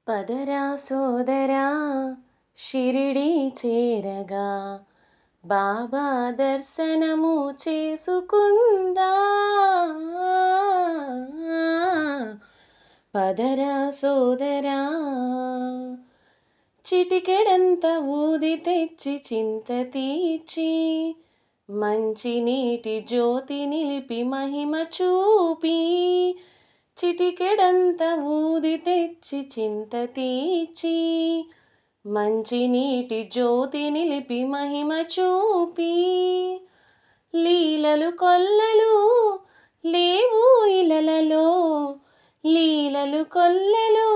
పదరా సోదరా షిరిడి చేరగా బాబా దర్శనము చేసుకుందా. పదరా సోదరా చిటికెడంత ఊది తెచ్చి చింత తీర్చి మంచి నీటి జ్యోతి నిలిపి మహిమ చూపి చిటికెడంత ఊది తెచ్చి చింత తీర్చి మంచి నీటి జ్యోతి నిలిపి మహిమ చూపి లీలలు కొల్లలు లేవు ఇలలలో, లీలలు కొల్లలు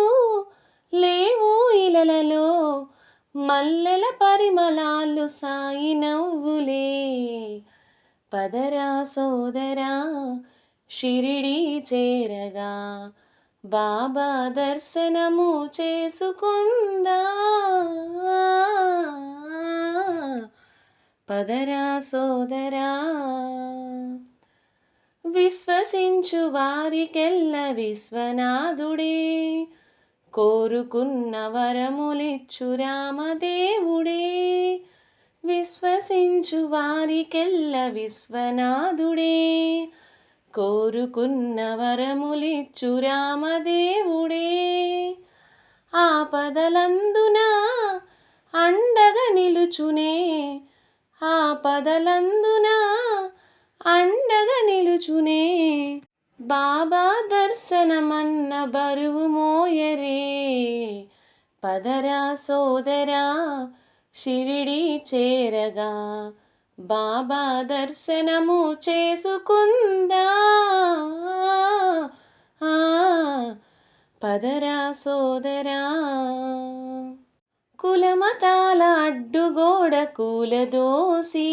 లేవు ఇలలలో, మల్లెల పరిమళాలు సాయి నవ్వులే. పదరా సోదరా షిరిడి చేరగా బాబా దర్శనము చేసుకుందా. పదరా సోదరా విశ్వసించు వారికెల్ల విశ్వనాథుడే, కోరుకున్న వరములిచ్చు రామదేవుడే. విశ్వసించు వారికెల్ల విశ్వనాథుడే, కోరుకున్న వరములిచ్చు రామదేవుడే. ఆపదలందున అండగా నిలుచునే, ఆపదలందున అండగా నిలుచునే, బాబా దర్శనమన్న బరువు మోయరే. పదరా సోదరా షిరిడి చేరగా బాబా దర్శనము చేసుకుందా. పదరా సోదరా కులమతాల అడ్డుగోడ కూలదోసి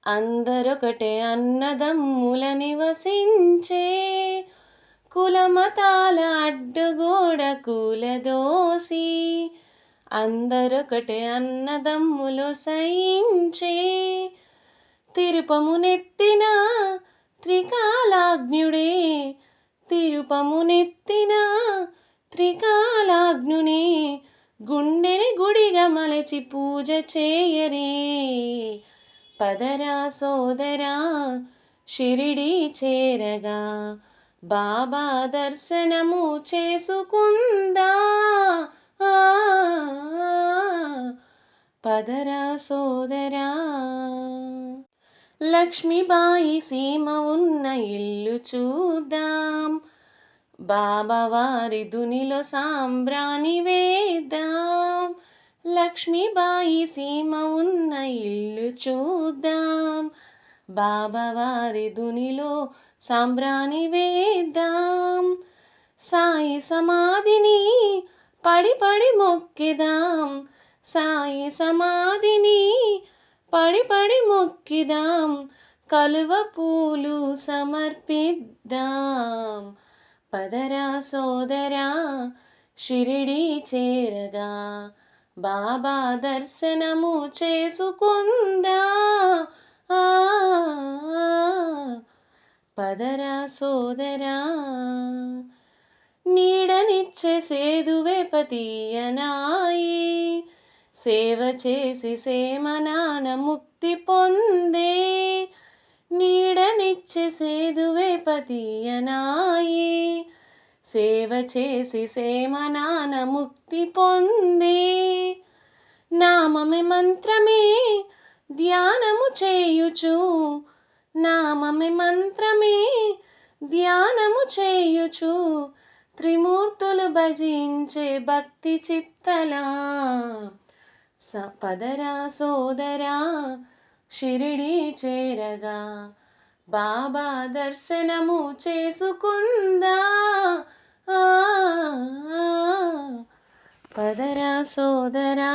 అందరొకటే అన్నదమ్ముల నివసించే, కులమతాల అడ్డుగోడ కూలదోసి అందరొకటే అన్నదమ్ములు సయించే. తిరుపమునెత్తిన త్రికాలాగ్నుడే, తిరుపమునెత్తిన త్రికాలాగ్నునే, గుండెని గుడిగా మలచి పూజ చేయరే. పదరా సోదరా షిరిడి చేరగా బాబా దర్శనము చేసుకుందా. పదరా సోదరా లక్ష్మీబాయి సీమ ఉన్న ఇల్లు చూద్దాం, బాబా వారి దునిలో సాంబ్రాణి వేద్దాం. లక్ష్మీబాయి సీమ ఉన్న ఇల్లు చూద్దాం, బాబా వారి దునిలో సాంబ్రాణి వేద్దాం. సాయి సమాధిని పడి పడి మొక్కిదాం, సాయి సమాధిని పడి పడి మొక్కిదాం, కలువ పూలు సమర్పిద్దాం. పదరా సోదరా షిరిడి చేరగా బాబా దర్శనము చేసుకుందా. పదరా సోదరా నీడనిచ్చే సేదువేపతీయనాయి, సేవ చేసి సేమనాన ముక్తి పొందే. నీడనిచ్చే సేదువేపతీయనాయి, సేవ చేసి సేమనాన ముక్తి పొందే. నామమే మంత్రమే ధ్యానము చేయుచు, నామమే మంత్రమే ధ్యానము చేయుచు, త్రిమూర్తులు భజించే భక్తి చిత్తలా. పదరా సోదరా షిరిడి చేరగా బాబా దర్శనము చేసుకుందా. పదరా సోదరా.